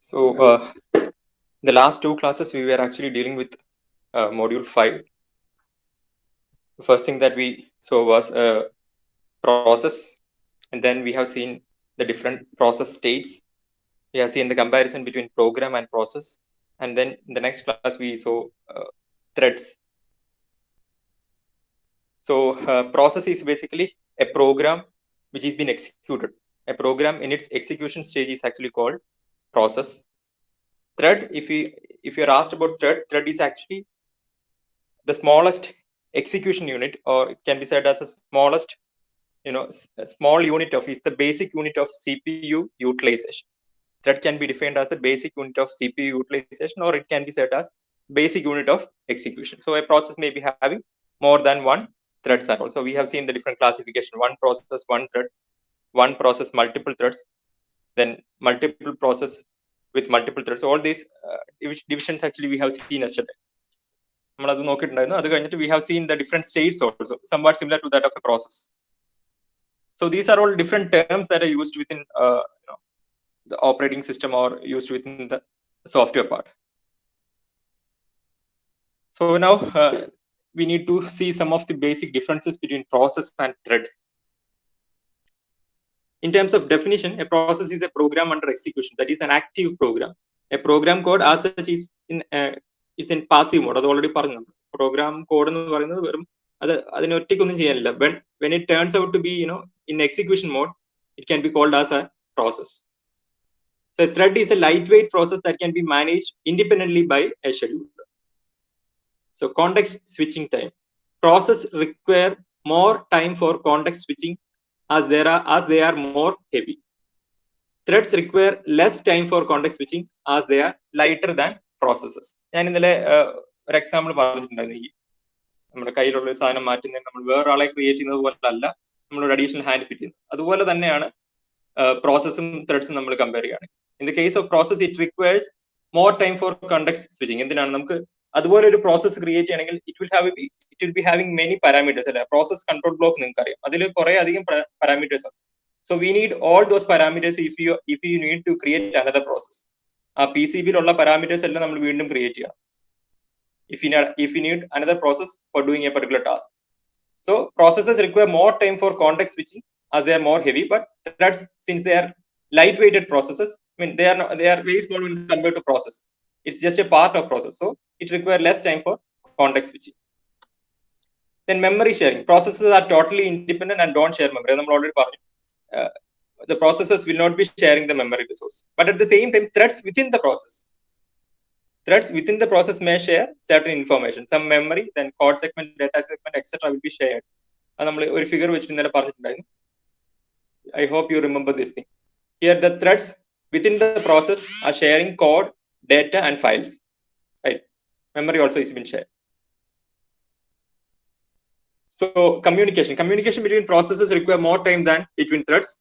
So, the last two classes we were actually dealing with module 5. The first thing that we saw was process, and then we have seen the different process states. We have seen the comparison between program and process, and then in the next class we saw threads. So, process is basically a program which is being executed. A program in its execution stage is actually called process. Thread, if you're asked about thread is actually the smallest execution unit, or it can be said as the smallest, a small unit of is the basic unit of CPU utilization. Thread can be defined as the basic unit of CPU utilization, or it can be said as basic unit of execution. So a process may be having more than one threads are also. We have seen the different classification: one process, one thread; one process, multiple threads; then multiple process with multiple threads. All these divisions actually we have seen yesterday. We have seen the different states also, somewhat similar to that of a process. So these are all different terms that are used within the operating system or used within the software part. So now we need to see some of the basic differences between process and thread. In terms of definition, a process is a program under execution, that is an active program. A program code as such is in passive mode. That's already പറഞ്ഞു. Program code എന്ന് പറയുന്നത് വെറും അത് അതിനെ ഒറ്റയ്ക്കൊന്നും ചെയ്യാനില്ല. When it turns out to be in execution mode, it can be called as a process. So a thread is a lightweight process that can be managed independently by a scheduler. So context switching time. Process require more time for context switching as they are more heavy. Threads require less time for context switching as they are lighter than processes. ഞാൻ ഇന്നലെ ഒരു example പറഞ്ഞിട്ടുണ്ടായിരുന്നു. ഈ നമ്മുടെ കയ്യിലുള്ള ഒരു സാധനം മാറ്റുന്നത് നമ്മൾ വേറൊരാളെ ക്രിയേറ്റ് ചെയ്യുന്നത് പോലെ അല്ല നമ്മളൊരു അഡീഷണൽ ഹാൻഡ് ഫിറ്റ് ചെയ്യുന്നത്. അതുപോലെ തന്നെയാണ് പ്രോസസ്സും ത്രെഡ്സും നമ്മൾ കമ്പയർ ചെയ്യുകയാണ്. In the case of process it requires more time for context switching. എന്തിനാണ് നമുക്ക് അതുപോലെ ഒരു പ്രോസസ് ക്രിയേറ്റ് ചെയ്യണമെങ്കിൽ it will be having many parameters അല്ലെ. പ്രോസസ് കൺട്രോൾ ബ്ലോക്ക് നിങ്ങൾക്ക് അറിയാം, അതിൽ കുറെ അധികം പാരാമീറ്റേഴ്സ് ആണ്. So we need all those parameters if you need to create another process. ആ PCB-യിലുള്ള parameters എല്ലാം നമ്മൾ വീണ്ടും ക്രിയേറ്റ് ചെയ്യണം if you need another process for doing a particular task. So processes require more time for context switching as they are more heavy, but threads, since they are light-weighted processes, I mean they are very small when compared to process. It's just a part of process, so it requires less time for context switching. Then memory sharing. Processes are totally independent and don't share memory. നമ്മൾ already പറഞ്ഞു. The processes will not be sharing the memory resource, but at the same time threads within the process may share certain information, some memory, then code segment, data segment, etc. will be shared. നമ്മൾ ഒരു figure വെച്ചിട്ട് ഇന്നലെ പറഞ്ഞിട്ടുണ്ടായിരുന്നു. I hope you remember this thing. Here the threads within the process are sharing code, data and files, right? Memory also is been shared. So communication between processes require more time than between threads.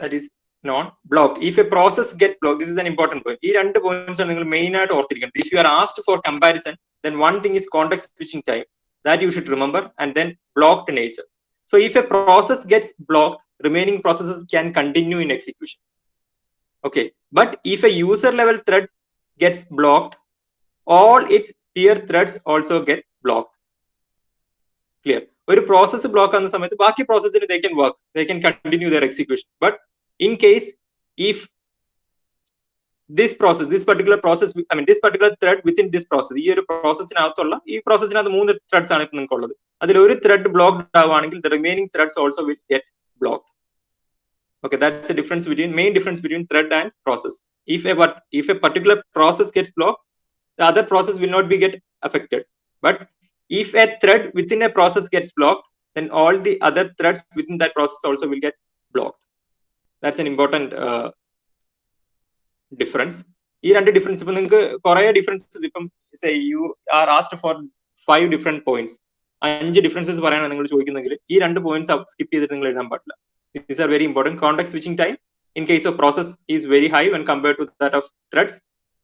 That is non-blocked. If a process get blocked, this is an important point. These two points are main ആയിട്ട് ഓർത്തിരിക്കണം. If you are asked for comparison, then one thing is context switching time that you should remember, and then blocked nature. So if a process gets blocked, remaining processes can continue in execution. Okay, but if a user level thread gets blocked, all its peer threads also get blocked. Clear? ഒരു process block ആകുന്ന സമയത്ത് ബാക്കി പ്രോസസ്സിന് they can work, they can continue their execution. But in case if this particular thread within this process, ഈ ഒരു പ്രോസസ്സിനകത്തുള്ള ഈ പ്രോസസ്സിനകത്ത് 3 threads ആണ് നിങ്ങൾക്ക് ഉള്ളത്. അതിൽ ഒരു thread blocked ആവുകയാണെങ്കിൽ the remaining threads also will get blocked. Okay, that's the main difference between thread and process. If a particular process gets blocked, the other process will not be get affected. But if a thread within a process gets blocked, then all the other threads within that process also will get blocked. That's an important difference. ഈ രണ്ട് difference ഇപ്പൊ നിങ്ങൾക്ക് കുറെ differences ഇപ്പം say you are asked for 5 different points, 5 differences പറയാനാണ് നിങ്ങൾ ചോദിക്കുന്നെങ്കിൽ ഈ 2 points skip ചെയ്തിട്ട് നിങ്ങൾ എഴുതാൻ പാടില്ല. These are very important. Context switching time in case of process is very high when compared to that of threads,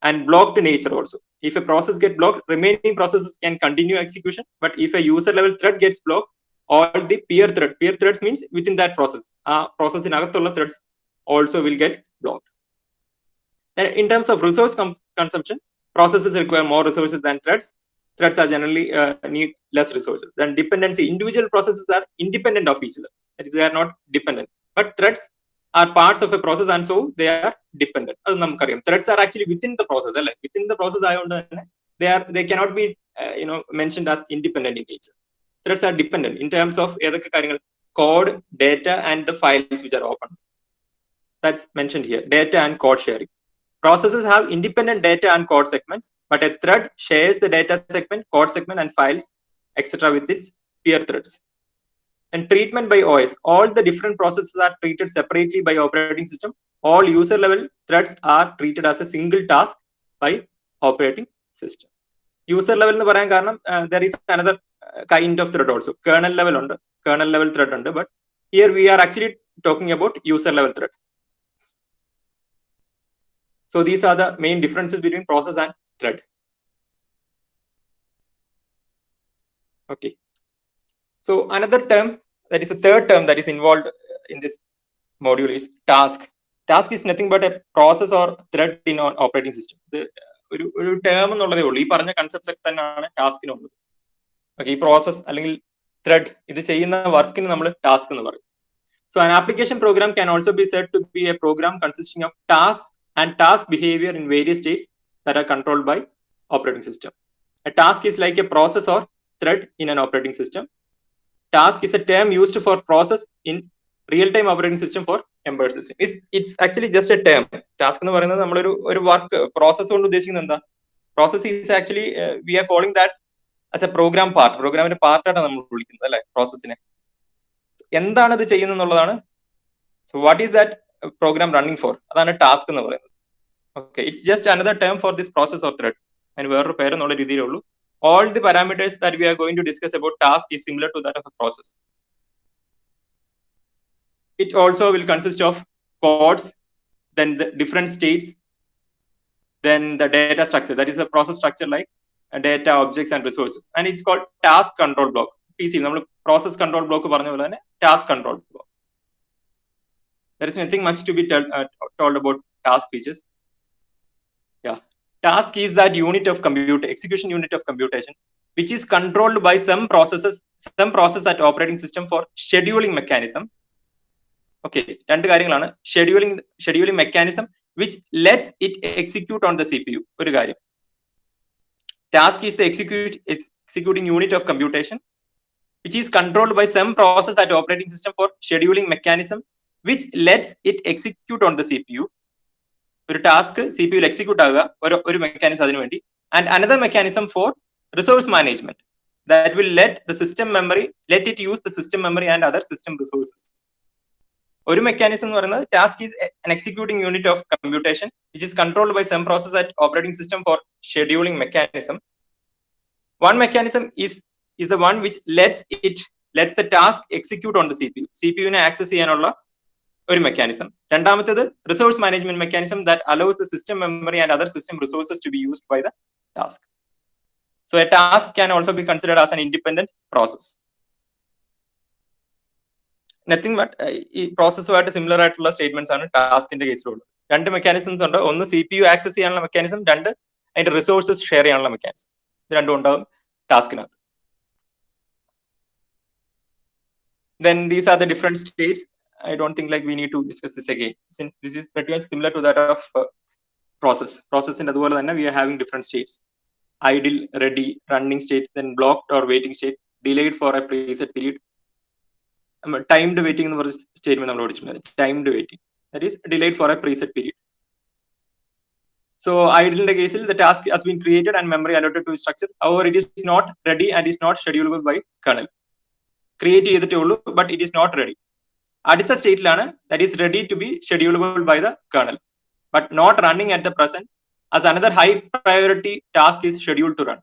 and blocked nature also. If a process get blocked, remaining processes can continue execution, but if a user level thread gets blocked, all the peer threads means within that process, process in agathulla threads also will get blocked. Then in terms of resource consumption, processes require more resources than threads. Threads are generally need less resources. Then dependency, individual processes are independent of each other. That is, they are not dependent. But threads are parts of a process, and so they are dependent. Threads are actually within the process. Within the process, they cannot be mentioned as independent in nature. Threads are dependent in terms of code, data, and the files which are open. That's mentioned here, data and code sharing. Processes have independent data and code segments, but a thread shares the data segment, code segment, and files, etc. with its peer threads. And treatment by OS. All the different processes are treated separately by operating system. All user level threads are treated as a single task by operating system. User level there is another kind of thread also. Kernel level thread under, but here we are actually talking about user level thread. So these are the main differences between process and thread. Okay. So another term, that is a third term that is involved in this module, is task. Task is nothing but a process or thread in an operating system. ഒരു term എന്നുള്ളതേ ഉള്ളൂ. ഈ പറഞ്ഞ concepts ഒക്കെ തന്നെയാണ് ടാസ്കിനുള്ളത്. Okay, ഈ process അല്ലെങ്കിൽ thread ഇത് ചെയ്യുന്ന വർക്കിന് നമ്മൾ ടാസ്ക് എന്ന് പറയും. So an application program can also be said to be a program consisting of tasks and task behavior in various states that are controlled by operating system. A task is like a process or thread in an operating system. Task is a term used for process in real-time operating system for embedded system. It's actually just a term. Task എന്ന് പറയുന്നത് നമ്മളൊരു work process കൊണ്ട് ഉദ്ദേശിക്കുന്നത് എന്താ? Process is actually we are calling that as a program part. പ്രോഗ്രാമിന്റെ പാർട്ടാണ് നമ്മൾ വിളിക്കുന്നത് അല്ലെ പ്രോസസ്സിനെ. എന്താണ് ഇത് ചെയ്യുന്നത് എന്നുള്ളതാണ്. So what is that program running for? അതാണ് ടാസ്ക് എന്ന് പറയുന്നത്. Okay, it's just another term for this process or thread. അതിന് വേറൊരു പേരെന്നുള്ള രീതിയിലേ ഉള്ളൂ. All the parameters that we are going to discuss about task is similar to that of a process. It also will consist of codes, then the different states, then the data structure, that is a process structure like data, objects, and resources. And it's called task control block. PC, process control block, task control block. There is nothing much to be told about task features. Yeah. Task is that unit of execution unit of computation, which is controlled by some process at operating system for scheduling mechanism. Okay, രണ്ട് കാര്യങ്ങളാണ്. scheduling mechanism which lets it execute on the CPU. ഒരു കാര്യം. Task is the executing unit of computation which is controlled by some process at operating system for scheduling mechanism which lets it execute on the CPU. ഒരു task CPU execute ആവുക ഒരു mechanism അതിനു വേണ്ടി. And another mechanism for resource management that will let it use the system memory and other system resources. ഒരു മെക്കാനിസം എന്ന് പറയുന്നത് task is an executing unit of computation which is controlled by some process at operating system for scheduling mechanism. One mechanism is the one which lets the task execute on the CPU. CPU നെ access ചെയ്യാനുള്ള ഒരു mechanism. രണ്ടാമത്തേത് resource management mechanism that allows the system memory and other system resources to be used by the task. So a task can also be considered as an independent process. Nothing but ഈ പ്രോസസ്സുമായിട്ട് similar ആയിട്ടുള്ള statements ആണ് ടാസ്കിന്റെ കേസിലുള്ളത്. രണ്ട് mechanisms ഉണ്ട്. ഒന്ന് CPU access ചെയ്യാനുള്ള mechanism, രണ്ട് അതിന്റെ റിസോഴ്സസ് ഷെയർ ചെയ്യാനുള്ള മെക്കാനിസം. ഇത് രണ്ടും ഉണ്ടാവും ടാസ്കിനകത്ത്. Then these are the different states. I don't think like we need to discuss this again, since this is pretty much similar to that of process in അതുപോലെ തന്നെ we are having different states: idle, ready, running state, then blocked or waiting state, delayed for a preset period, timed waiting എന്ന് പറഞ്ഞ statement നമ്മൾ പഠിച്ചിട്ടുണ്ട്. timed waiting, that is delayed for a preset period. So idle കേസിൽ the task has been created and memory allotted to its structure. However, it is not ready and is not schedulable by kernel. Create ചെയ്തിട്ടേ ഉള്ളൂ, but it is not ready. അടുത്ത സ്റ്റേറ്റിലാണ് that is ready to be schedulable by the kernel, but not running at the present as another high priority task is schedule to run.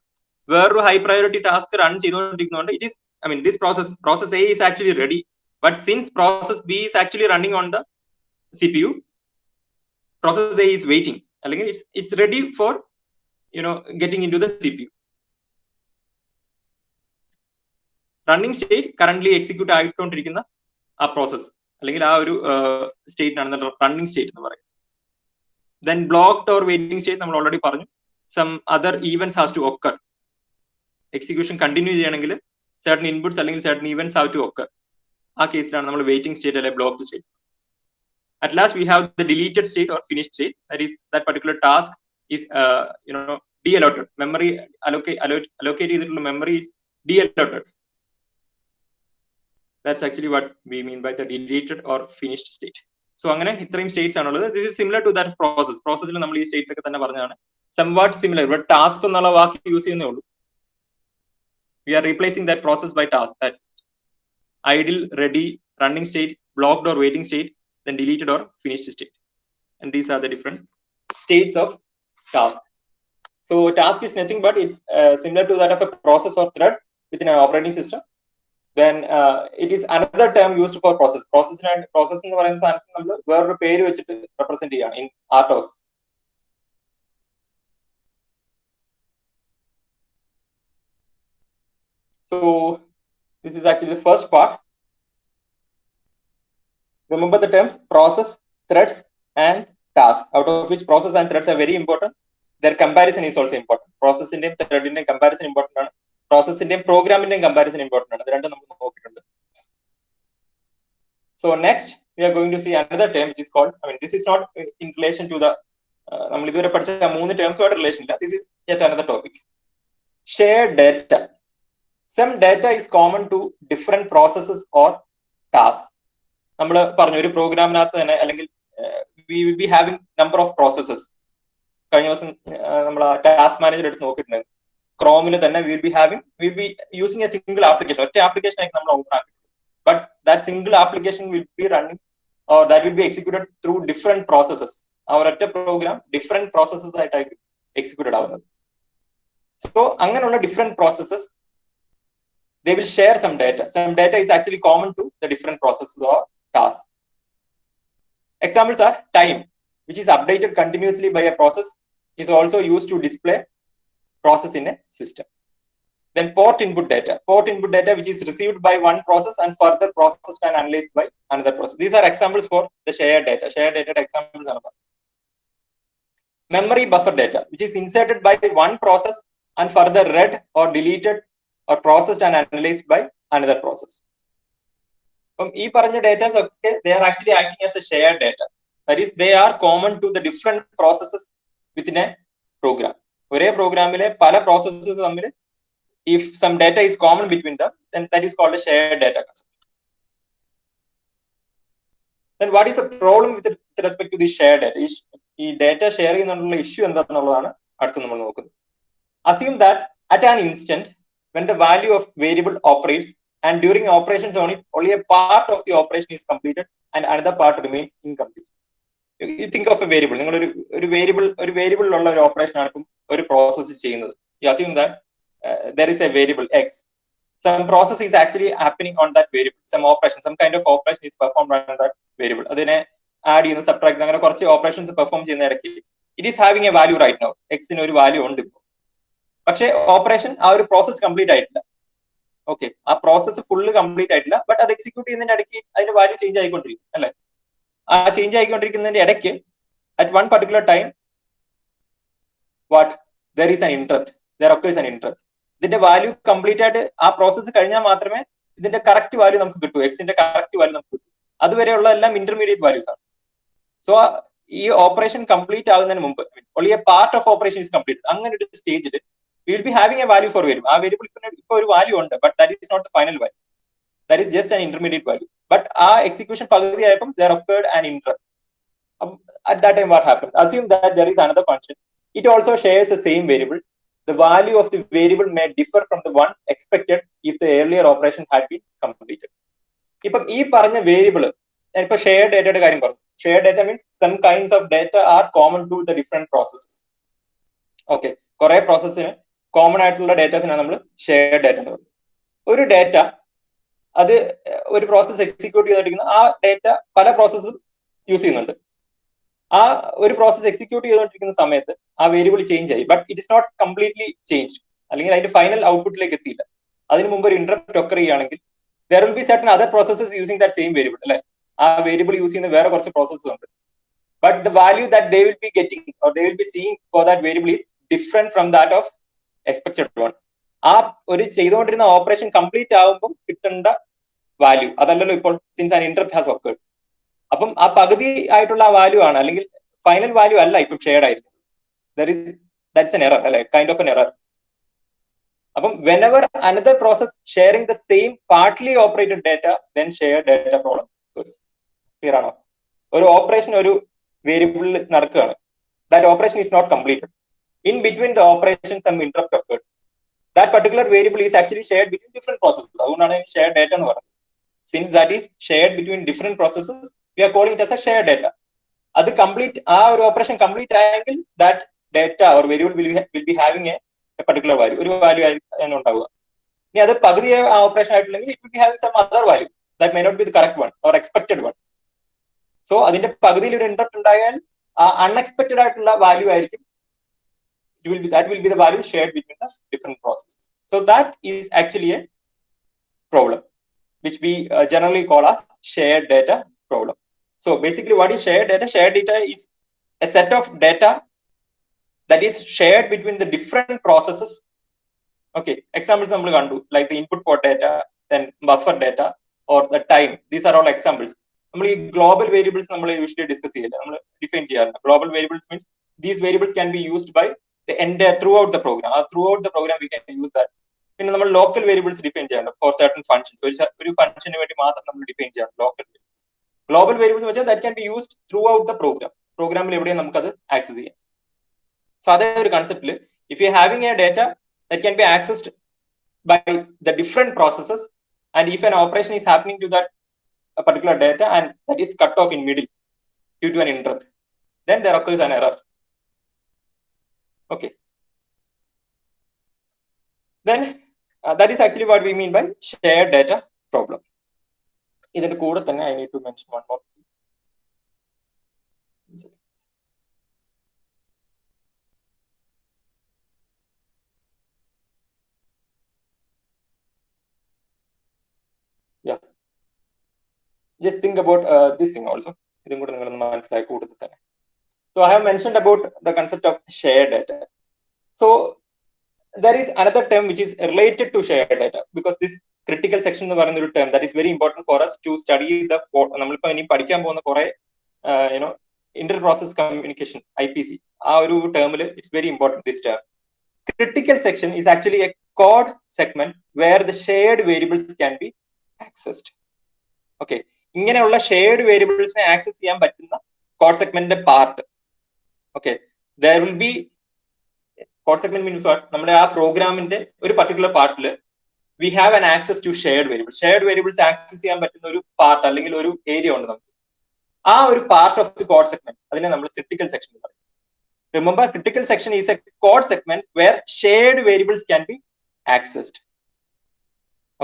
വേറൊരു high priority task run ചെയ്തുകൊണ്ടിരിക്കുന്നതുകൊണ്ട് it is this process A is actually ready, but since process B is actually running on the CPU, process A is waiting. അല്ലെങ്കിൽ it's ready for getting into the CPU. Running state currently execute ആയിക്കൊണ്ടിരിക്കുന്ന ആ process അല്ലെങ്കിൽ ആ ഒരു സ്റ്റേറ്റിനാണ് running state എന്ന് പറയുന്നത്. Then blocked or waiting state നമ്മൾ already പറഞ്ഞു. Some other events has to occur. Execution continue ചെയ്യണമെങ്കിൽ certain inputs അല്ലെങ്കിൽ certain events have to occur. ആ കേസിലാണ് നമ്മൾ waiting state അല്ലെങ്കിൽ blocked state. At last we have the deleted state or finished state. That is, that particular task is de-allotted. Memory allocate ചെയ്തിട്ടുള്ള memory is de-allotted. That's actually what we mean by the deleted or finished state. So അങ്ങനെ ഇത്രയും States ആണുള്ളത്. This is similar to that process. പ്രോസസ്സിൽ നമ്മൾ ഈ States ഒക്കെ തന്നെ പറഞ്ഞതാണ്. Somewhat similar. But task എന്നുള്ള വാക്ക് യൂസ് ചെയ്യുന്നേ ഉള്ളൂ. We are replacing that process by task. That's it. Idle, ready, running state, blocked or waiting state, then deleted or finished state. And these are the different states of task. So task is nothing but it's similar to that of a process or thread within an operating system. Then it is another term used for process. Process എന്ന് പറയുന്ന സാധനത്തിന് നമ്മൾ വേറൊരു പേര് വെച്ചിട്ട് represent ചെയ്യാണ് in RTOS. So this is actually the first part. Remember the terms process, threads, and task. Out of which process and threads are very important. Their comparison is also important. Process ഇന്റെയും thread ഇന്റെയും comparison important ആണ്. Process ഇന്റെയും program ഇന്റെയും comparison important ആണ്. ഇത് രണ്ടും നമുക്ക് നോക്കിയിട്ടുണ്ട്. So next we are going to see another term which is called, this is not in relation to the നമ്മൾ ഇതുവരെ പഠിച്ച മൂന്ന് ടേംസുമായിട്ട് റിലേഷൻ ഇല്ല. This is yet another topic. Shared data. Some data is common to different processes or tasks. നമ്മൾ പറഞ്ഞു ഒരു പ്രോഗ്രാമിനകത്ത് തന്നെ അല്ലെങ്കിൽ we will be having number of processes. കഴിഞ്ഞ ദിവസം നമ്മൾ ടാസ്ക് മാനേജർ എടുത്ത് നോക്കിയിട്ടുണ്ടായിരുന്നു. ക്രോമിൽ തന്നെ we will be using a single application. ഒറ്റ ആപ്ലിക്കേഷൻ ആയിരിക്കും നമ്മൾ ഓപ്പൺ ആക്കി. But that single application will be running or that will be executed through different processes. Our program different processes that are executed ആവുന്നത്. So അങ്ങനെയുള്ള different processes, they will share some data. Some data is actually common to the different processes or tasks. Examples are time, which is updated continuously by a process, is also used to display process in a system. Then port input data which is received by one process and further processed and analyzed by another process. These are examples for the shared data examples are. Memory buffer data, which is inserted by one process and further read or deleted or processed and analyzed by another process. ഈ പറഞ്ഞ datas ഒക്കെ they are actually acting as a shared data. That is, they are common to the different processes within a program. ഒരേ പ്രോഗ്രാമിലെ പല processes തമ്മിൽ if some data is common between them, then that is called a shared data concept. Then what is the problem with respect to this shared data? ഈ data share ചെയ്യുന്നതിനുള്ള issue എന്താണെന്നുള്ളതാണ് അടുത്ത് നമ്മൾ നോക്കുന്നത്. Assume that at an instant when the value of variable operates and during operations on it only a part of the operation is completed and another part remains incomplete. You think of a variable. നിങ്ങൾ ഒരു വേരിയബിളിലുള്ള ഒരു operation ആണ് ഇപ്പം ഒരു process ചെയ്യുന്നത്. You assume that there is a variable x. Some process is actually happening on that variable. Some kind of operation is performed on that variable. അതിനെ add ചെയ്യുന്നു, subtract, അങ്ങനെ കുറച്ച് ഓപ്പറേഷൻസ് പെർഫോം ചെയ്യുന്ന ഇടയ്ക്ക് it is having a value right now. എക്സിന് ഒരു value ഉണ്ട് ഇപ്പോൾ. പക്ഷേ ഓപ്പറേഷൻ ആ ഒരു പ്രോസസ് കംപ്ലീറ്റ് ആയിട്ടില്ല. ഓക്കെ, ആ പ്രോസസ് ഫുള്ള് കംപ്ലീറ്റ് ആയിട്ടില്ല. ബട്ട് അത് എക്സിക്യൂട്ട് ചെയ്യുന്നതിന്റെ ഇടയ്ക്ക് അതിന്റെ വാല്യൂ ചേഞ്ച് ആയിക്കൊണ്ടിരിക്കും അല്ലെ. ആ ചേഞ്ച് ആയിക്കൊണ്ടിരിക്കുന്നതിന്റെ ഇടയ്ക്ക് at one particular time there is an interrupt. There occurs an interrupt. ഇതിന്റെ വാല്യൂ കംപ്ലീറ്റ് ആയിട്ട് ആ പ്രോസസ്സ് കഴിഞ്ഞാൽ മാത്രമേ ഇതിന്റെ കറക്റ്റ് വാല്യൂ നമുക്ക് കിട്ടൂ, എക്സിന്റെ കറക്റ്റ് വാല്യൂ നമുക്ക് കിട്ടൂ. അതുവരെയുള്ള എല്ലാം ഇന്റർമീഡിയറ്റ് വാല്യൂസ് ആണ്. സോ ഈ ഓപ്പറേഷൻ കംപ്ലീറ്റ് ആകുന്നതിന് മുമ്പ് only a part of operation is completed. അങ്ങനെ ഒരു സ്റ്റേജിൽ we will be having a value for variable. ആ വേരിയബിൾ ഇപ്പൊ ഒരു വാല്യൂ ഉണ്ട്, but that is not the final value. That is just an intermediate value. But ആ execution പകുതി ആയപ്പോൾ there occurred an interrupt. At that time what happened? Assume that there is another function. It also shares the same variable. The value of the variable may differ from the one expected if the earlier operation had been completed. ഇപ്പം ഈ പറഞ്ഞ variable ഇപ്പൊ share ഡേറ്റയുടെ കാര്യം പറഞ്ഞു. Share data means some kinds of data are common to the different processes. Okay, കുറെ പ്രോസസ്സിന് common ആയിട്ടുള്ള ഡേറ്റാസിനാണ് നമ്മൾ ഷെയർ ഡേറ്റ എന്ന് പറയുന്നത്. ഒരു ഡേറ്റ അത് ഒരു പ്രോസസ് എക്സിക്യൂട്ട് ചെയ്തുകൊണ്ടിരിക്കുന്ന ആ ഡേറ്റ പല പ്രോസസ്സും യൂസ് ചെയ്യുന്നുണ്ട്. ആ ഒരു പ്രോസസ് എക്സിക്യൂട്ട് ചെയ്തുകൊണ്ടിരിക്കുന്ന സമയത്ത് ആ വേരിയബിൾ ചേഞ്ച് ആയി, but it is not completely changed, അല്ലെങ്കിൽ അതിന്റെ ഫൈനൽ ഔട്ട്പുട്ടിലേക്ക് എത്തിയില്ല. അതിന് മുമ്പ് ഒരു ഇന്ററപ്റ്റ് ഒക്കർ ചെയ്യുകയാണെങ്കിൽ there will be certain other processes using that same variable അല്ലെ. ആ വേരിയബിൾ യൂസ് ചെയ്യുന്ന വേറെ കുറച്ച് പ്രോസസ്സസ് ഉണ്ട്. but the value that they will be getting or they will be seeing for that variable is different from that of expected one. ആ ഒരു ചെയ്തുകൊണ്ടിരുന്ന operation complete ആകുമ്പോൾ കിട്ടേണ്ട വാല്യൂ അതല്ലല്ലോ ഇപ്പോൾ, since an interrupt has occurred. അപ്പം ആ പകുതി ആയിട്ടുള്ള ആ വാല്യൂ ആണ്, അല്ലെങ്കിൽ ഫൈനൽ വാല്യൂ അല്ല ഇപ്പം ഷെയർഡ് ആയിരിക്കും. ദാറ്റ്സ് എൻ എറർ, അല്ലെ, കൈൻഡ് ഓഫ് എൻ എറർ. അപ്പം whenever another process sharing the same partly operated data, then shared data problem occurs. Clear ആണോ? ഒരു ഓപ്പറേഷൻ ഒരു വേരിയബിളിൽ നടക്കുകയാണ്. That operation is not completed. In between the operation some interrupt occurred. That particular variable is actually shared between different processes. അതുകൊണ്ടാണ് shared data എന്ന് പറയുന്നത്. Since that is shared between different processes, we are calling it as a shared data. അത് complete ആ ഒരു operation complete ആയെങ്കിൽ that data or variable will be having a particular value, ഒരു value ആയിരിക്കും ഉണ്ടാവുക. ഇനി അത് പകുതി ആ operation ആയിട്ടില്ലെങ്കിൽ it will be having some other value that may not be the correct one or expected one. So അതിന്റെ പകുതിയിൽ ഒരു ഇന്ററപ്റ്റ് ഉണ്ടായാൽ ആ അൺഎക്സ്പെക്ടഡ് ആയിട്ടുള്ള വാല്യൂ ആയിരിക്കും, that will be the value shared between the different processes. So that is actually a problem which we generally call as shared data problem. So basically what is shared data? Shared data is a set of data that is shared between the different processes. Okay, examples നമ്മൾ കണ്ടു, like the input port data, then buffer data or the time. These are all examples. നമ്മൾ ഈ global variables നമ്മൾ usually discuss ചെയ്യില്ല, നമ്മൾ define ചെയ്യാറുണ്ട്. Global variables means these variables can be used by the entire throughout the program. Throughout the program we can use that. പിന്നെ നമ്മൾ local variables define ചെയ്യാറുണ്ട് for certain functions. ഒരു ഫംഗ്ഷന് വേണ്ടി മാത്രം നമ്മൾ ഡിഫൈൻ ചെയ്യാറുണ്ട് ലോക്കൽ വേരിയബിൾസ്. ഗ്ലോബൽ വേരിയബിൾസ് വെച്ചാൽ that can be used throughout the program. പ്രോഗ്രാമിൽ എവിടെയും നമുക്കത് ആക്സസ് ചെയ്യാം. സോ അതേ ഒരു കൺസെപ്റ്റിൽ if you having a data that can be accessed by the different processes, and if an operation is happening to that a particular data and that is cut off in middle due to an interrupt, then there occurs an error. Okay, then that is actually what we mean by shared data problem. ഇതിന്റെ കൂടെ തന്നെ I need to mention one more thing. Yeah, just think about this thing also. ഇതും കൂടെ നിങ്ങൾ മനസ്സിലാക്കി കൂടുതൽ തന്നെ. So I have mentioned about the concept of shared data. So there is another term which is related to shared data, because this critical section എന്ന് പറയുന്ന ഒരു term that is very important for us to study the നമ്മളിപ്പോ ഇനി പഠിക്കാൻ പോകുന്ന കുറെ inter process communication IPC ആ ഒരു ടേമിൽ it's very important this term. Critical section is actually a code segment where the shared variables can be accessed. Okay, ഇങ്ങനെയുള്ള shared വേരിയബിൾസിനെ ആക്സസ് ചെയ്യാൻ പറ്റുന്ന കോഡ് സെഗ്മെന്റിന്റെ part. Okay, there will be code segment means what, നമ്മുടെ ആ പ്രോഗ്രാമിന്റെ ഒരു particular പാർട്ടിൽ we have an access to shared variables. Shared variables access ചെയ്യാൻ പറ്റുന്ന ഒരു പാർട്ട് അല്ലെങ്കിൽ ഒരു ഏരിയ ഉണ്ട് നമുക്ക്. ആ ഒരു part of the code segment അതിനെ നമ്മൾ ക്രിട്ടിക്കൽ സെക്ഷൻ എന്ന് പറയും. Remember, critical section is a code segment where shared variables can be accessed.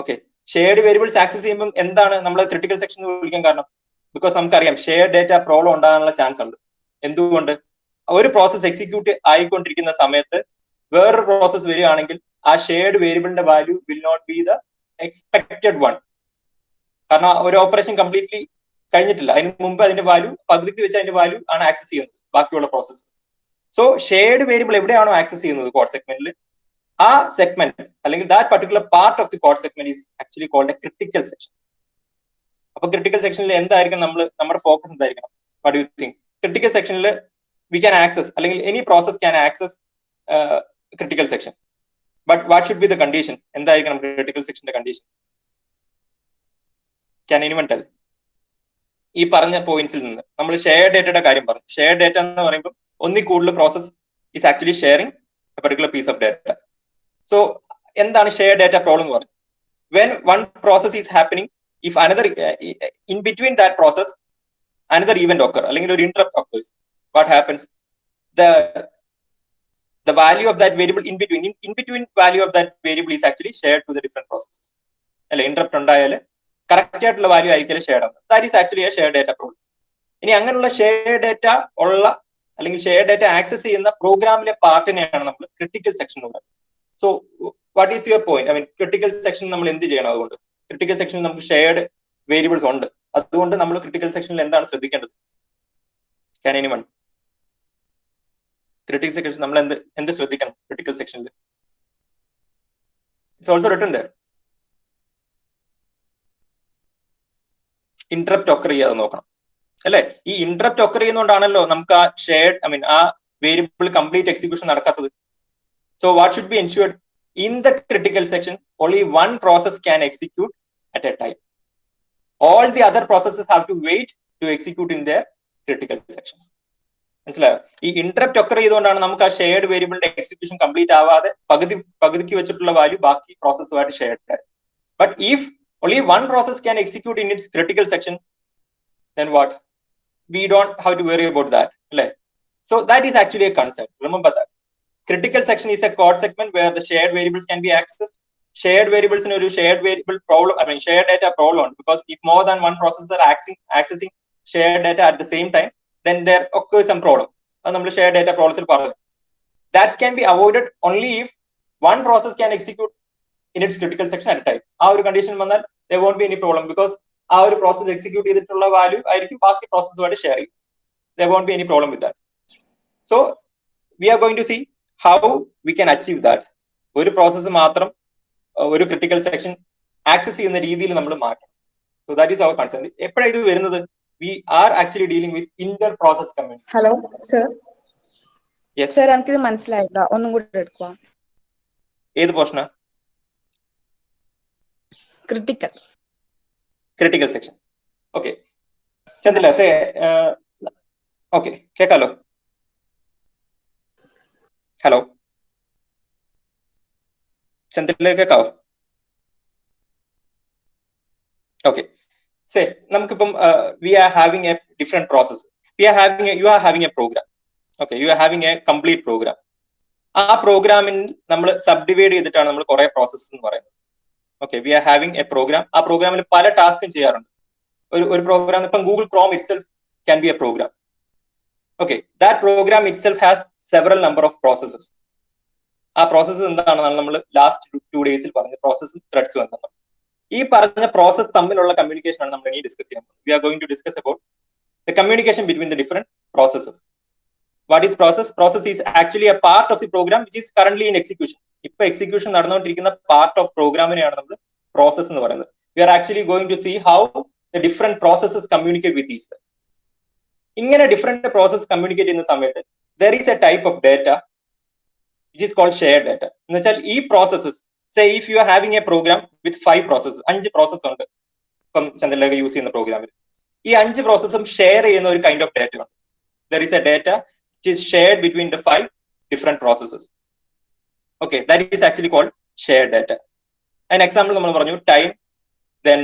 Okay, shared variables access ചെയ്യുമ്പോൾ എന്താണ് നമ്മൾ ക്രിട്ടിക്കൽ സെക്ഷൻ എന്ന് വിളിക്കാൻ കാരണം? ബിക്കോസ് നമുക്കറിയാം ഷെയർഡ് ഡേറ്റ പ്രോബ്ലം ഉണ്ടാകാനുള്ള ചാൻസ് ഉണ്ട്. എന്തുകൊണ്ട്? ഒരു പ്രോസസ് എക്സിക്യൂട്ട് ആയിക്കൊണ്ടിരിക്കുന്ന സമയത്ത് വേറൊരു പ്രോസസ് വരികയാണെങ്കിൽ ആ ഷെയർഡ് വേരിയബിളിന്റെ value will not be the expected one. കാരണം ഒരു ഓപ്പറേഷൻ കംപ്ലീറ്റ്ലി കഴിഞ്ഞിട്ടില്ല, അതിന് മുമ്പ് അതിന്റെ വാല്യൂ പകുതിക്ക് വെച്ച് അതിന്റെ വാല്യൂ ആണ് ആക്സസ് ചെയ്യുന്നത് ബാക്കിയുള്ള പ്രോസസ്സസ്. സോ ഷെയർഡ് വേരിയബിൾ എവിടെയാണോ ആക്സസ് ചെയ്യുന്നത് കോഡ് സെഗ്മെന്റിൽ, ആ സെഗ്മെന്റ് അല്ലെങ്കിൽ that particular part of the code segment is actually called a critical section. അപ്പൊ ക്രിട്ടിക്കൽ സെക്ഷനിൽ എന്തായിരിക്കും നമ്മുടെ ഫോക്കസ് എന്തായിരിക്കണം? What do you think? Critical സെക്ഷനിൽ we can access, അല്ലെങ്കിൽ any process can access critical section, but what should be the condition? എന്തായിരിക്കണം critical sectionന്റെ condition? Can anyone tell? ഈ പറഞ്ഞ പോയിന്റ്സിൽ നിന്ന് നമ്മൾ ഷെയർ ഡേറ്റയുടെ കാര്യം പറഞ്ഞു. ഷെയർ ഡേറ്റ എന്ന് പറയുമ്പോൾ ഒന്നിൽ കൂടുതൽ process is actually sharing a particular piece of data. So എന്താണ് ഷെയർ ഡേറ്റ പ്രോബ്ലം എന്ന് പറയുന്നത്? when one process is happening, if another in between that process another event occur, അല്ലെങ്കിൽ ഒരു interrupt occurs, what happens? The value of that variable in between value of that variable is actually shared to the different processes. അല്ലെ, interrupt ഉണ്ടായാൽ correct ആയിട്ടുള്ള value ആയിരിക്കും shared ആവുന്നത്. That is actually A share data problem. ഇനി അങ്ങനെയുള്ള share data ഉള്ള അല്ലെങ്കിൽ share data access ചെയ്യുന്ന പ്രോഗ്രാമിലെ പാർട്ടിനെയാണ് നമ്മൾ ക്രിട്ടിക്കൽ സെക്ഷൻ എന്ന് പറയുന്നത്. So what is your point? I mean critical section നമ്മൾ എന്ത് ചെയ്യണം? അതുകൊണ്ട് ക്രിട്ടിക്കൽ സെക്ഷനിൽ നമുക്ക് ഷെയർഡ് വേരിയബിൾസ് ഉണ്ട്, അതുകൊണ്ട് നമ്മൾ ക്രിട്ടിക്കൽ സെക്ഷനിൽ എന്താണ് ശ്രദ്ധിക്കേണ്ടത്? Can anyone? Critical section നമ്മൾ എന്ത് ശ്രദ്ധിക്കണം critical sectionൽ? It's also written there. Interrupt occur ചെയ്യാതെ നോക്കണം അല്ലെ? ഈ interrupt occur ചെയ്യുന്നതുകൊണ്ടാണല്ലോ നമുക്ക് ആ ഷെയർഡ് ആ വേരിയബിൾ കംപ്ലീറ്റ് എക്സിക്യൂഷൻ നടക്കാത്തത്. So what should be ensured? In the critical section, only one process can execute at a time. All the other processes have to wait to execute in their critical sections. മനസ്സിലായോ? ഈ interrupt occur ചെയ്തുകൊണ്ടാണ് നമുക്ക് ആ shared വേരിയബിളിന്റെ execution complete ആവാതെ പകുതിക്ക് വെച്ചിട്ടുള്ള value ബാക്കി പ്രോസസ്സുമായിട്ട് shared. But if only one process can execute in its critical section, then what? We don't have to worry about that. So that is actually a concept. Remember that. Critical section is a code segment where the shared variables can be accessed. Shared variables in a shared variable problem, shared data problem, because if more than one process are accessing shared data at the same time, then there occurs some problem. Shared data problem. That can be avoided only if one process can execute in its critical section at a time. Our condition that there won't be any problem because our process execute ചെയ്തിട്ടുള്ള value ആയിരിക്കും ബാക്കി പ്രോസസ്സുമായിട്ട് share ചെയ്യും. There won't be any problem with that. So we are going to see how we can achieve that. ഒരു process മാത്രം ഒരു critical section access ചെയ്യുന്ന രീതിയിൽ നമ്മൾ മാറ്റണം. So that is our concern. എപ്പോഴാണ് ഇത് വരുന്നത്? We are actually dealing with inter process communication. Hello sir. Yes sir, എനിക്ക് ഇത് മനസ്സിലായില്ല, ഒന്നും കൂടി എടുക്കുക. ഏത് പോർഷനാ? critical section. Okay. Chandila, say okay, കേക്കാലോ? ഹലോ ചന്ദ്രനിലെ കേക്കാവോ? Okay. Say നമുക്കിപ്പം we are having a different process. You are having a program. Okay, you are having a complete program. ആ പ്രോഗ്രാമിൽ നമ്മൾ സബ്ഡിവൈഡ് ചെയ്തിട്ടാണ് നമ്മൾ കുറെ പ്രോസസ്സ് എന്ന് പറയുന്നത്. Okay, we are having a program. ആ പ്രോഗ്രാമിൽ പല ടാസ്കും ചെയ്യാറുണ്ട്. ഒരു പ്രോഗ്രാം ഇപ്പം Google Chrome itself can be a program. Okay, that program itself has several number of processes. ആ പ്രോസസ്സ് എന്താണെന്നാണ് നമ്മൾ ലാസ്റ്റ് 2 days പറഞ്ഞ പ്രോസസ്സും ത്രെഡ്സ് വന്നത്. ഈ പറഞ്ഞ പ്രോസസ് തമ്മിലുള്ള കമ്മ്യൂണിക്കേഷൻ ആണ് നമ്മൾ ഇനി ഡിസ്കസ് ചെയ്യാൻ പോകുന്നത്. We are going to discuss about the communication between the different processes. What is process? Process is actually a part of the program which is currently in execution. ഇപ്പൊ execution നടന്നുകൊണ്ടിരിക്കുന്ന part of പ്രോഗ്രാമിനെയാണ് നമ്മൾ process എന്ന് പറയുന്നത്. We are actually going to see how the different processes communicate with each other. ഇങ്ങനെ different process communicate ചെയ്യുന്ന സമയത്ത് there is a type of data which is called shared data. എന്ന് വെച്ചാൽ ഈ processes, say if you are having a program with 5 processes, 5 process ഉണ്ട് ഇപ്പം ചന്ദ്രലേഖ use ചെയ്യുന്ന പ്രോഗ്രാമിൽ. ഈ 5 പ്രോസസ്സും ഷെയർ ചെയ്യുന്ന ഒരു കൈൻഡ് ഓഫ് ഡേറ്റ ഉണ്ട്. There is a data which is shared between the 5 different processes. Okay, that is actually called shared data. An example നമ്മൾ പറഞ്ഞു time, then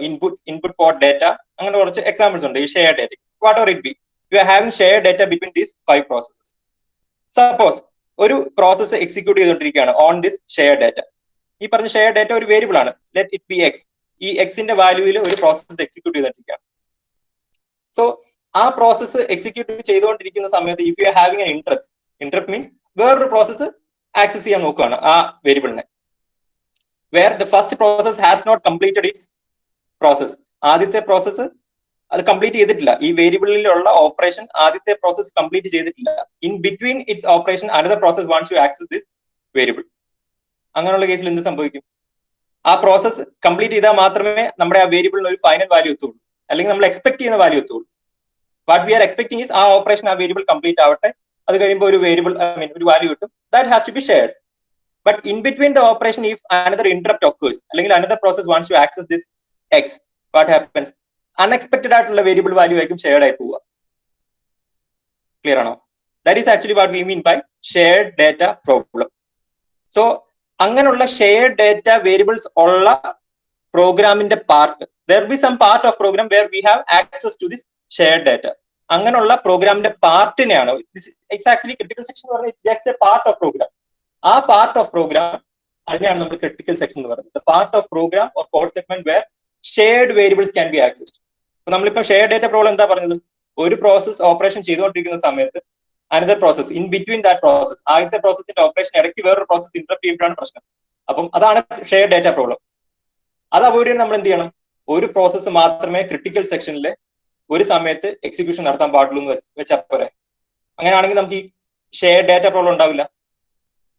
input port data, അങ്ങനെ കുറച്ച് എക്സാമ്പിൾസ് ഉണ്ട് ഈ shared data. Whatever it be, you are having shared data between these 5 processes. Suppose ഒരു process execute ചെയ്തുകൊണ്ടിരിക്കുകയാണ് on this shared data. ഈ പറഞ്ഞ shared data ഒരു വേരിയബിൾ ആണ്, let it be x. ഈ എക്സിന്റെ വാല്യൂവിൽ ഒരു പ്രോസസ്സ് എക്സിക്യൂട്ട് ചെയ്തുകൊണ്ടിരിക്കുകയാണ്. സോ ആ പ്രോസസ്സ് എക്സിക്യൂട്ട് ചെയ്തുകൊണ്ടിരിക്കുന്ന സമയത്ത് if you are having an interrupt means വേറൊരു പ്രോസസ്സ് ആക്സസ് ചെയ്യാൻ നോക്കുകയാണ് ആ വേരിയബിളിനെ. Where the first process has not completed its process. ആദ്യത്തെ പ്രോസസ്സ് അത് കംപ്ലീറ്റ് ചെയ്തിട്ടില്ല. ഈ വേരിയബിളിലുള്ള ഓപ്പറേഷൻ ആദ്യത്തെ പ്രോസസ് കംപ്ലീറ്റ് ചെയ്തിട്ടില്ല. In between its operation another process wants to access this variable. അങ്ങനെയുള്ള കേസിൽ എന്ത് സംഭവിക്കും? ആ പ്രോസസ് കംപ്ലീറ്റ് ചെയ്താൽ മാത്രമേ നമ്മുടെ ആ വേരിയബിളിന് ഒരു ഫൈനൽ വാല്യൂ എത്തുള്ളൂ, അല്ലെങ്കിൽ നമ്മൾ എക്സ്പെക്ട് ചെയ്യുന്ന വാല്യൂ എത്തുള്ളൂ. What we are expecting is ആ ഓപ്പറേഷൻ ആ വേരിയബിൾ കംപ്ലീറ്റ് ആവട്ടെ, അത് കഴിയുമ്പോൾ ഒരു വേരിയബിൾ ഒരു വാല്യൂ കിട്ടും. That has to be shared. But in between the operation if another interrupt occurs, അല്ലെങ്കിൽ another process wants to access this X, what happens? Unexpected ആയിട്ടുള്ള വേരിയബിൾ വാല്യൂ ആയിരിക്കും ഷെയർഡ് ആയി പോവുക. ക്ലിയർ ആണോ? That is actually what we mean by shared data problem. So അങ്ങനെയുള്ള shared data variables ഉള്ള പ്രോഗ്രാമിന്റെ part, there will be some part of program where we have access to this shared data. അങ്ങനെയുള്ള പ്രോഗ്രാമിന്റെ പാർട്ടിനെയാണ് എക്സാക്ച്വലി critical section എന്ന് പറയുന്നത്. It's just a part of program. ആ part of program അതിനെയാണ് നമ്മൾ ക്രിട്ടിക്കൽ സെക്ഷൻ എന്ന് പറയുന്നത്. Part of program or code segment where shared variables can be accessed. അപ്പൊ നമ്മളിപ്പോ ഷെയർഡ് ഡേറ്റ പ്രോബ്ലം എന്താ പറഞ്ഞത്? ഒരു പ്രോസസ് ഓപ്പറേഷൻ ചെയ്തുകൊണ്ടിരിക്കുന്ന സമയത്ത് another process in between that process, ആദ്യത്തെ പ്രോസസിന്റെ ഓപ്പറേഷൻ ഇടയ്ക്ക് വേറൊരു പ്രോസസ് ഇന്ററപ്റ്റ് ചെയ്യുമ്പോഴാണ് പ്രശ്നം. അപ്പം അതാണ് ഷെയർഡ് ഡേറ്റ പ്രോബ്ലം. അത് അവോയ്ഡ് ചെയ്യാൻ നമ്മൾ എന്ത് ചെയ്യണം? ഒരു പ്രോസസ്സ് മാത്രമേ ക്രിട്ടിക്കൽ സെക്ഷനിൽ ഒരു സമയത്ത് എക്സിക്യൂഷൻ നടത്താൻ പാടുള്ളൂ എന്ന് വെച്ചാൽ പോരെ. അങ്ങനെയാണെങ്കിൽ നമുക്ക് ഈ ഷെയർ ഡാറ്റ പ്രോബ്ലം ഉണ്ടാവില്ല.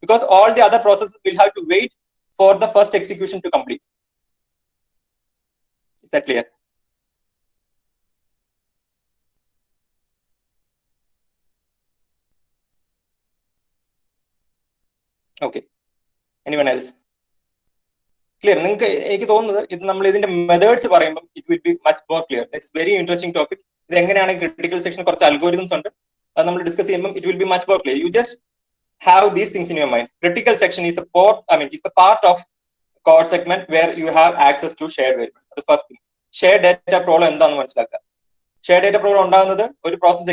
Because all the other processes will have to wait for the first execution to complete. Is that clear? Okay. Anyone else? Clear? നിങ്ങൾക്ക് എനിക്ക് തോന്നുന്നത് ഇത് നമ്മൾ ഇതിന്റെ മെത്തേഡ്സ് പറയുമ്പോൾ it will be much more clear. It's very interesting topic. ഇത് എങ്ങനെയാണ് critical section കുറച്ച് അൽഗോരിതംസ് ഉണ്ട്, അത് നമ്മൾ ഡിസ്കസ് ചെയ്യുമ്പോൾ it will be much more clear. You just have these things in your mind. Critical section is is the part of code segment where you have access to shared variables. The first thing. Shared data problem എന്താണെന്ന് മനസ്സിലാക്കുക. Share data problem ഉണ്ടാകുന്നത് ഒരു process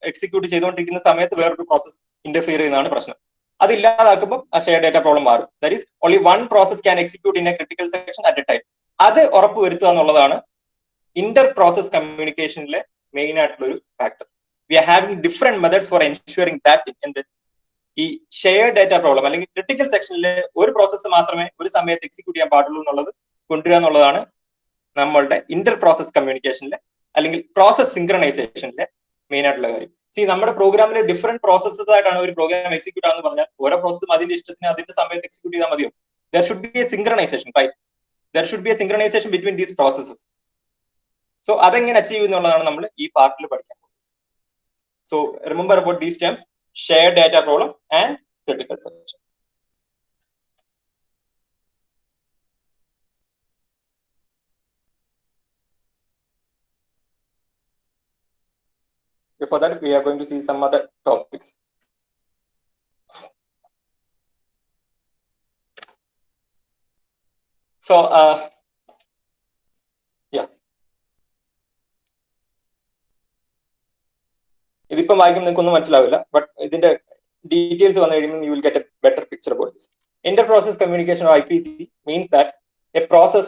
execute ചെയ്തുകൊണ്ടിരിക്കുന്ന സമയത്ത് വേറൊരു process interfere ചെയ്യുന്നതാണ് പ്രശ്നം. അത് ഇല്ലാതാക്കുമ്പോൾ ആ ഷെയർ ഡേറ്റ പ്രോബ്ലം മാറും. That is only one process can execute in a critical section at a time. അത് ഉറപ്പുവരുത്തുക എന്നുള്ളതാണ് ഇന്റർ പ്രോസസ് കമ്മ്യൂണിക്കേഷനിലെ മെയിൻ ആയിട്ടുള്ള ഒരു factor. We are having different methods for ensuring that ഈ ഷെയർ ഡേറ്റ പ്രോബ്ലം അല്ലെങ്കിൽ critical സെക്ഷനിൽ ഒരു പ്രോസസ്സ് മാത്രമേ ഒരു സമയത്ത് എക്സിക്യൂട്ട് ചെയ്യാൻ പാടുള്ളൂ എന്നുള്ളത് കൊണ്ടുവരിക എന്നുള്ളതാണ് നമ്മളുടെ ഇന്റർ പ്രോസസ് കമ്മ്യൂണിക്കേഷനിലെ അല്ലെങ്കിൽ പ്രോസസ് സിങ്ക്രണൈസേഷനിലെ മെയിൻ ആയിട്ടുള്ള കാര്യം. നമ്മുടെ പ്രോഗ്രാമിലെ ഡിഫറെന്റ് പ്രോസസ്സസ് ആയിട്ടാണ് ഒരു പ്രോഗ്രാം എക്സിക്യൂട്ട് ആണെന്ന് പറഞ്ഞാൽ ഓരോ പ്രോസസ്സും അതിന്റെ ഇഷ്ടത്തിന് അതിന്റെ സമയത്ത് എക്സിക്യൂട്ട് ചെയ്താൽ മതിയോ? There should be a synchronization, right? There should be a synchronization between these processes. So അതെങ്ങനെ അച്ചീവ് എന്നുള്ളതാണ് നമ്മൾ ഈ പാർട്ടിൽ പഠിക്കാൻ പോകുന്നത്. So remember about these terms: shared data problem and critical section. Before that, we are going to see some other topics. So, yeah. ഇതിപ്പം വായിക്കും നിങ്ങൾക്കൊന്നും മനസ്സിലാവില്ല, ബട്ട് ഇതിന്റെ ഡീറ്റെയിൽസ് വന്നു കഴിയുമ്പോൾ you will get A better picture about this. Inter process communication or IPC means that a process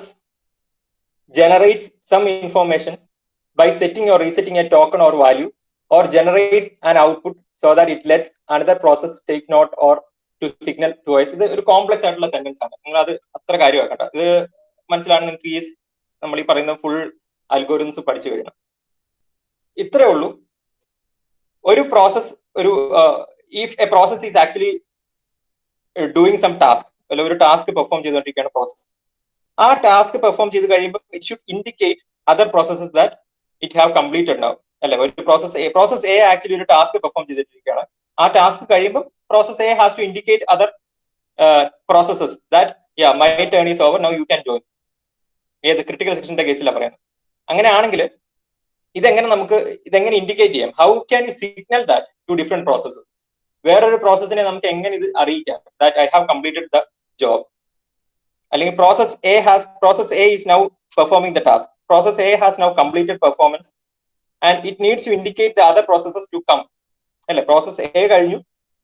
generates some information by setting or resetting a token or value, or generates an output so that it lets another process take note or to signal twice. ഇത് ഒരു complex ആയിട്ടുള്ള sentence ആണ്. നിങ്ങൾ അത് അത്ര കാര്യമാക്കണ്ട. ഇത് മനസ്സിലാണ് നിങ്ങൾക്ക് ഈ നമ്മൾ ഈ പറയുന്ന ഫുൾ അൽഗോരിതംസ് പഠിച്ചു കഴിയണം. ഇത്രേ ഉള്ളൂ. ഒരു process if a process is actually doing some task, അല്ല ഒരു ടാസ്ക് പെർഫോം ചെയ്തുകൊണ്ടിരിക്കുകയാണ് പ്രോസസ്. ആ ടാസ്ക് പെർഫോം ചെയ്ത് കഴിയുമ്പോൾ it should indicate other processes that it have completed now. അല്ലെ, ഒരു പ്രോസസ് എ ആക്ച്വലി ഒരു ടാസ്ക് പെർഫോം ചെയ്തിട്ടിരിക്കുകയാണ്. ആ ടാസ്ക് കഴിയുമ്പോൾ process A has to indicate other processes that my turn is over, now you can join. ഏത് critical സെക്ഷന്റെ കേസിലാണ് പറയുന്നത്. അങ്ങനെയാണെങ്കിൽ ഇതെങ്ങനെ ഇൻഡിക്കേറ്റ് ചെയ്യാം? How can you signal that to different processes? വേറൊരു പ്രോസസ്സിനെ നമുക്ക് എങ്ങനെ ഇത് അറിയിക്കാം that I have completed the job? അല്ലെങ്കിൽ process A is now performing the task. Process A has now completed performance and it needs to indicate the other processes to come. അല്ലെ, process A കഴിഞ്ഞു,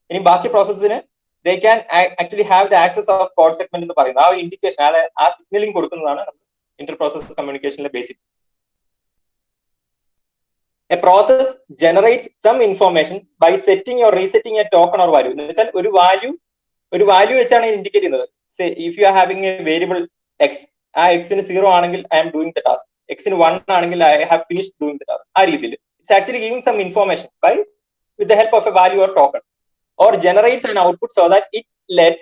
ഇനി ബാക്കി പ്രോസസ്സിന് they can actually have the access of code segment എന്ന് പറയുന്നത്. ആ ഒരു indication, ആ സിഗ്നലിംഗ് കൊടുക്കുന്നതാണ് ഇന്റർ പ്രോസസ് കമ്മ്യൂണിക്കേഷനിലെ basic. A process generates some information by setting or resetting a token or value. എന്ന് വെച്ചാൽ ഒരു വാല്യൂ വെച്ചാണ് ഇൻഡിക്കേറ്റ് ചെയ്യുന്നത്. Say if you are having a variable X, ആ എക്സിന് 0 ആണെങ്കിൽ I am doing the task, എക്സിന് 1 ആണെങ്കിൽ I have finished doing the task. ആ രീതിയിൽ it's actually giving some information by with the help of a value or token, or generates an output so that it lets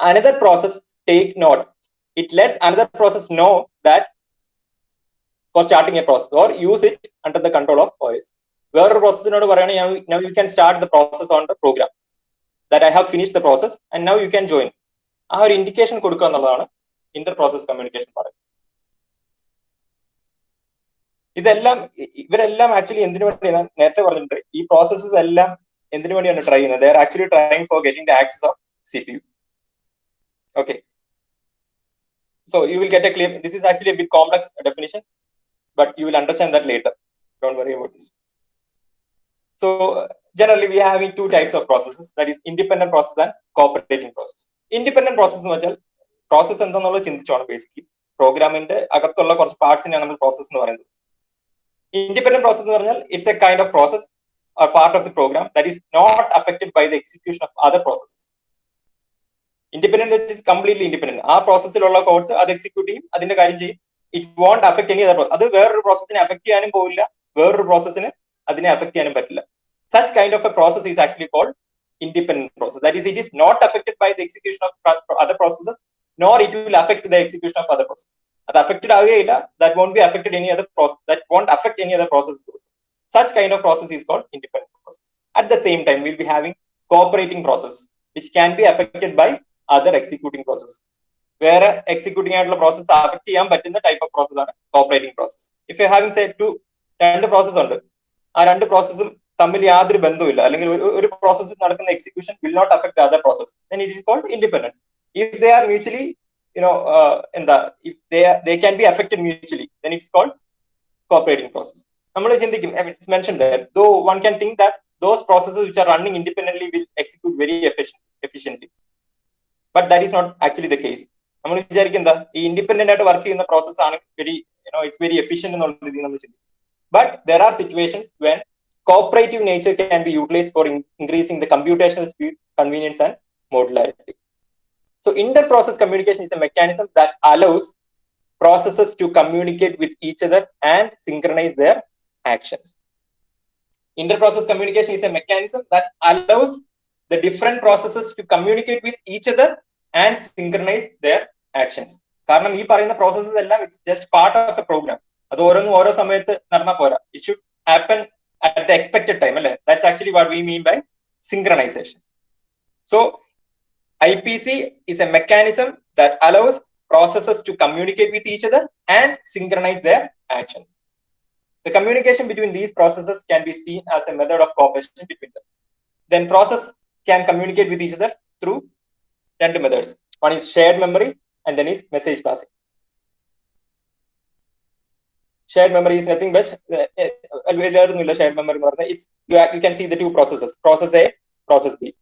another process take note. It lets another process know that for starting a process or use it under the control of OS. വേറൊരു പ്രോസസ്സിനോട് പറയുകയാണെങ്കിൽ now you can start the process on the program that I have finished the process and now you can join. ആ ഒരു indication കൊടുക്കുക എന്നുള്ളതാണ് inter process communication പറയുന്നത്. ഇവരെല്ലാം actually എന്തിനു വേണ്ടി, ഞാൻ നേരത്തെ പറഞ്ഞിട്ടുണ്ട്, ഈ പ്രോസസ്സസ് എല്ലാം എന്തിനു വേണ്ടിയാണ് ട്രൈ ചെയ്യുന്നത്? they are actually trying for getting the access of CPU. Okay, so you will get a clear, this is actually a bit complex definition, but you will understand that later. Don't worry about this. So generally we are having two types of processes, that is independent process and cooperating process. Independent process എന്ന് വെച്ചാൽ process എന്താണെന്നുള്ളത് ചിന്തിച്ചോണം. Basically പ്രോഗ്രാമിന്റെ അകത്തുള്ള കുറച്ച് പാർട്സിനെയാണ് നമ്മൾ process എന്ന് പറയുന്നത്. Independent process എന്ന് പറഞ്ഞാൽ it's A kind of process or part of the program that is not affected by the execution of other processes. Independent is completely independent. ആ പ്രോസസ്സിലുള്ള കോഡ്സ് അത് എക്സിക്യൂട്ട് ചെയ്യും, അതിന്റെ കാര്യം ചെയ്യും. It won't affect any other. അത് വേറൊരു പ്രോസസ്സിനെ affect ചെയ്യാനും പോകില്ല, വേറൊരു പ്രോസസ്സിന് അതിനെ അഫക്ട് ചെയ്യാനും പറ്റില്ല. Such kind of a process is actually called independent process. That is, it is not affected by the execution of other processes, nor it will affect the execution of other processes. That affected agayilla, that won't be affected any other process, that won't affect any other processes also. Such kind of process is called independent process. At the same time, we'll be having cooperating process, which can be affected by other executing process. Where executing ആയിട്ടുള്ള process affect ചെയ്യാൻ പറ്റുന്ന type of process ആണ് cooperating process. If you having say രണ്ട് process ഉണ്ട്, ആ രണ്ട് പ്രോസസ്സും തമ്മിൽ യാതൊരു ബന്ധവുമില്ല, അല്ലെങ്കിൽ ഒരു പ്രോസസ്സിൽ നടക്കുന്ന execution will not affect the other process, then it is called independent. If they are mutually, if they can be affected mutually, then it's called cooperating process. നമ്മൾ ചിന്തിക്കും, it's mentioned there, though one can think that those processes which are running independently will execute very efficiently, but that is not actually the case. നമ്മൾ വിചാരിക്കും എന്താ, ഈ independent ആയിട്ട് work ചെയ്യുന്ന process ആണ് it's very efficient എന്നുള്ള രീതിയിൽ നമ്മൾ ചിന്തിക്കും. But there are situations when cooperative nature can be utilized for increasing the computational speed, convenience, and modularity. So inter-process communication is a mechanism that allows processes to communicate with each other and synchronize their actions. Inter-process communication is a mechanism that allows the different processes to communicate with each other and synchronize their actions. കാരണം ഈ പറയുന്ന processes എല്ലാം it's just part of a program. അത് ഓരോന്നും ഓരോ സമയത്ത് നടന്നാൽ പോരാ. It should happen at the expected time, alle? That's actually what we mean by synchronization. So IPC is a mechanism that allows processes to communicate with each other and synchronize their action. The communication between these processes can be seen as a method of cooperation between them. Then process can communicate with each other through two methods. One is shared memory and then is message passing. Shared memory is nothing but shared memory. It's you can see the two processes, process A, process B.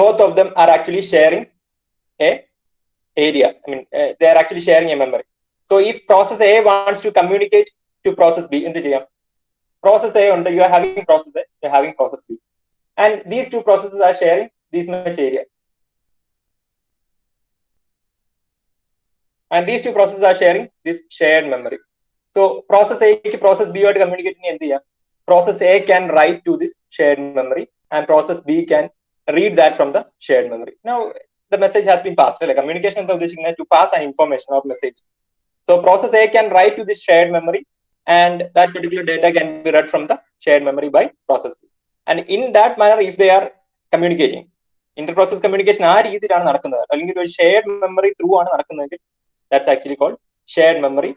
Both of them are actually sharing a area. I mean, they are actually sharing a memory. So if process A wants to communicate to process B in the GM, process A under you are having process A, you are having process B, and these two processes are sharing this much area, and these two processes are sharing this shared memory. So process A to process B to communicate in India, process A can write to this shared memory and process B can read that from the shared memory. Now the message has been passed. Like communication is to pass an information or message. So process A can write to this shared memory and that particular data can be read from the shared memory by process B. And in that manner, if they are communicating, inter-process communication ആ രീതിയിലാണ് നടക്കുന്നത്, അല്ലെങ്കിൽ ഒരു shared memory through ആണ് നടക്കുന്നതെങ്കിൽ, that's actually called shared memory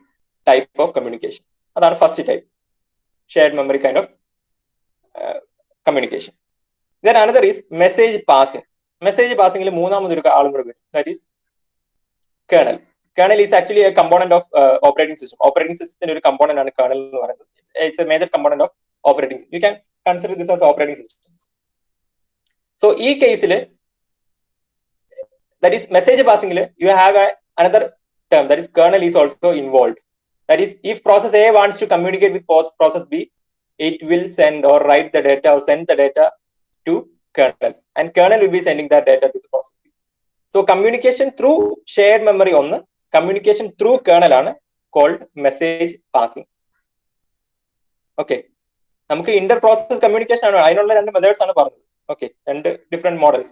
type of communication. That's the first type, shared memory kind of communication. Then another is message passing. Message passing is that is kernel. Kernel is actually a component of operating system. Operating system is a component and kernel. It's a major component of operating system. You can consider this as operating systems. So in case that is message passing, you have another term, that is kernel is also involved. That is, if process A wants to communicate with process B, it will send or write the data or send the data to kernel, and kernel will be sending that data to the process B. So communication through shared memory on the communication through kernel ആണ് called message passing. Okay, നമുക്ക് inter-process communication ആണ്, അതിനുള്ള രണ്ട് methods ആണ് പറഞ്ഞത്. Okay, രണ്ട് different models.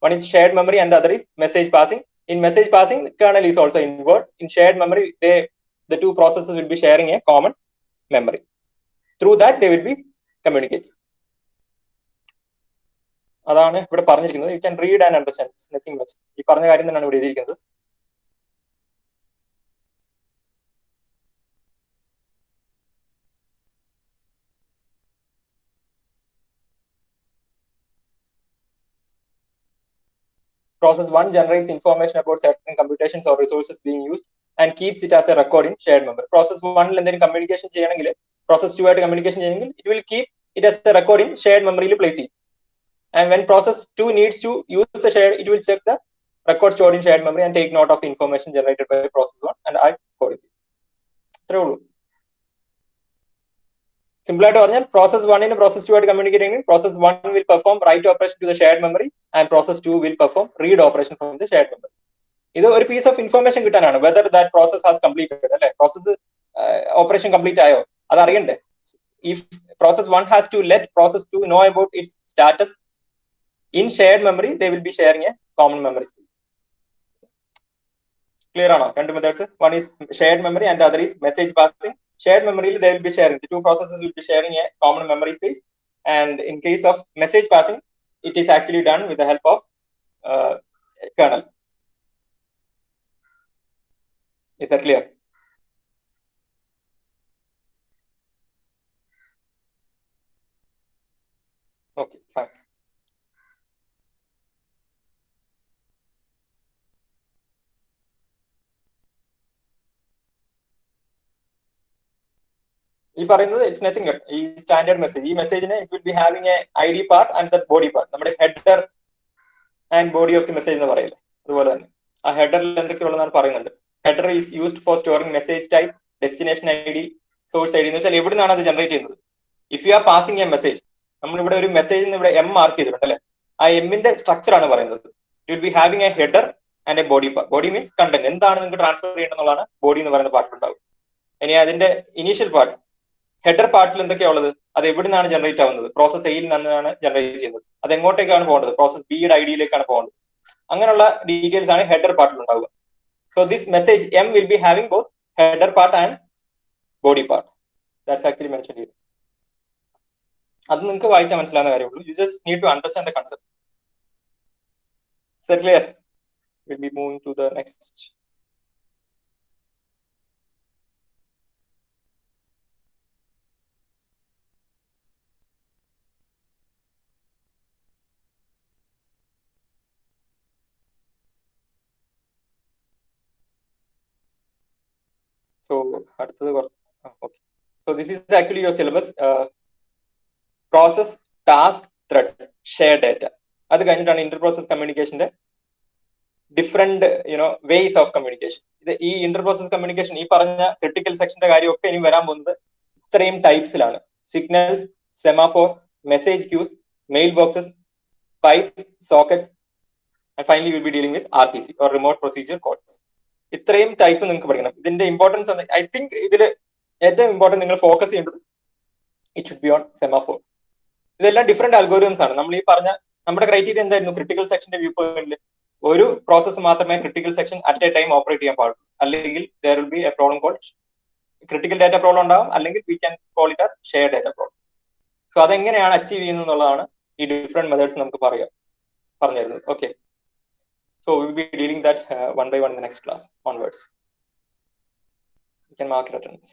One is shared memory and the other is message passing. In message passing, kernel is also involved. In shared memory, the two processes will be sharing a common memory. Through that, they will be communicating. അതാണ് ഇവിടെ പറഞ്ഞിരിക്കുന്നത്. You can read and understand. It's nothing much. ഈ പറഞ്ഞ കാര്യം തന്നെയാണ് ഇവിടെ എഴുതിയിരിക്കുന്നത്. Process 1 generates information about certain computations or resources being used and keeps it as a record in shared memory. Process 1 ൽ എന്തെങ്കിലും communication ചെയ്യണമെങ്കിൽ, process 2 ആയിട്ട് communication ചെയ്യണമെങ്കിൽ, it will keep it as a record in shared memory ൽ place ചെയ്യും. And when process 2 needs to use the shared, it will check the record stored in shared memory and take note of the information generated by process 1 and add accordingly. അത്രേ ഉള്ളൂ. Simple ആയിട്ട് പറഞ്ഞാൽ process 1 ന് process 2 ആയിട്ട് communicate ചെയ്യണമെങ്കിൽ process 1 will perform write operation to the shared memory and process 2 will perform read operation from the shared memory. ഇത് ഒരു piece of information കിട്ടാനാണ്, whether that process has completed അല്ലെ, process operation complete ആയോ അത് അറിയണ്ടേ. If process 1 has to let process 2 know about its status in shared memory, they will be sharing a common memory space. Clear ആണോ? രണ്ട് methods, one is shared memory and the other is message passing. Shared memory they will be sharing, the two processes will be sharing a common memory space, and in case of message passing it is actually done with the help of kernel. Is that clear? Okay, fine. ഈ പറയുന്നത് it's nothing but ഈ standard message, ഈ മെസ്സേജിന് it will be having a I D part and the body part. നമ്മുടെ header and body of the message എന്ന് പറയില്ലേ, അതുപോലെ തന്നെ ആ ഹെഡറിൽ എന്തൊക്കെയുള്ളതാണ് പറയുന്നുണ്ട്. Header is used for storing message type, destination I D, source I D എന്ന് വെച്ചാൽ എവിടെ നിന്നാണ് അത് ജനറേറ്റ് ചെയ്യുന്നത്. If you are passing a message, നമ്മളിവിടെ ഒരു മെസ്സേജിൽ ഇവിടെ എം മാർക്ക് ചെയ്തിട്ടുണ്ട് അല്ലെ, ആ എമ്മിന്റെ സ്ട്രക്ചർ ആണ് പറയുന്നത്. It will be having A header and A body part. Body means content, എന്താണ് നിങ്ങൾക്ക് ട്രാൻസ്ഫർ ചെയ്യേണ്ടതെന്നുള്ളതാണ് ബോഡി എന്ന് പറയുന്ന പാർട്ടിലുണ്ടാവും. ഇനി അതിന്റെ ഇനീഷ്യൽ പാർട്ട്, ഹെഡർ പാർട്ടിൽ എന്തൊക്കെയാ ഉള്ളത്, അത് എവിടെ നിന്നാണ് ജനറേറ്റ് ആവുന്നത്, പ്രോസസ് എയിൽ നിന്നാണ് ജനറേറ്റ് ചെയ്യുന്നത്, അത് എങ്ങോട്ടേക്കാണ് പോകേണ്ടത്, പ്രോസസ് ബിയുടെ ഐഡിയിലേക്കാണ് പോകേണ്ടത്, അങ്ങനെയുള്ള ഡീറ്റെയിൽസ് ആണ് ഹെഡർ പാർട്ടിൽ ഉണ്ടാവുക. So this message M will be having both header part and body part. That's actually mention ചെയ്തത്. അത് നിങ്ങൾക്ക് വായിച്ചാൽ മനസ്സിലാവുന്ന കാര്യമുള്ളൂ. You just need to understand the concept. Is that clear? We'll be moving to the next. So അടുത്തത് കുറച്ച് okay. So this is actually your syllabus. Process, task, threads, share data. അത് കഴിഞ്ഞിട്ടാണ് ഇന്റർ പ്രോസസ് കമ്മ്യൂണിക്കേഷന്റെ different ways of communication. ഇത് ഈ Inter process communication, ഈ പറഞ്ഞ critical സെക്ഷന്റെ കാര്യമൊക്കെ ഇനി വരാൻ പോകുന്നത് ഇത്രയും ടൈപ്സിലാണ്: signals, semaphore, message queues, mail boxes, pipes, sockets, and finally will be dealing with RPC or remote procedure calls. ഇത്രയും ടൈപ്പ് നിങ്ങൾക്ക് പഠിക്കണം. ഇതിന്റെ ഇമ്പോർട്ടൻസ് ഐ തിങ്ക് ഇതിൽ ഏറ്റവും ഇമ്പോർട്ടൻറ്റ് നിങ്ങൾ ഫോക്കസ് ചെയ്യേണ്ടത് it should be on semaphore. ഇതെല്ലാം ഡിഫറെന്റ് അൽഗോരിതംസ് ആണ്. നമ്മൾ ഈ പറഞ്ഞ നമ്മുടെ ക്രൈറ്റീരിയ എന്തായിരുന്നു? ക്രിട്ടിക്കൽ സെക്ഷന്റെ വ്യൂ പോയിന്റിൽ ഒരു പ്രോസസ്സ് മാത്രമേ critical section at a time operate ചെയ്യാൻ പാടുള്ളൂ, അല്ലെങ്കിൽ there will be a problem called critical data problem ഉണ്ടാവും, അല്ലെങ്കിൽ we can call it as shared data problem. So അതെങ്ങനെയാണ് അച്ചീവ് ചെയ്യുന്നത് എന്നുള്ളതാണ് ഈ ഡിഫറെന്റ് മെത്തേഡ്സ് നമുക്ക് പറഞ്ഞു തരുന്നത്. Okay, so we will be dealing that one by one in the next class onwards. You can mark your attendance.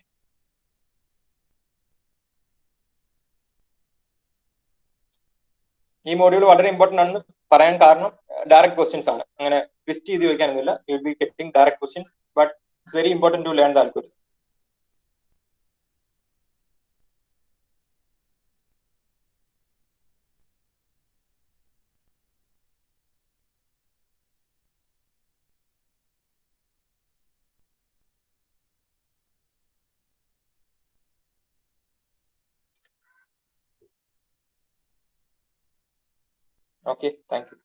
ഈ module വളരെ important ആണെന്ന് പറയാൻ കാരണം ഡയറക്റ്റ് ക്വസ്റ്റ്യൻസ് ആണ്. അങ്ങനെ ട്വിസ്റ്റ് ചെയ്ത് ചോദിക്കാനൊന്നുമില്ല. You will be getting direct questions, but it's very important to learn the algorithm. Okay, thank you.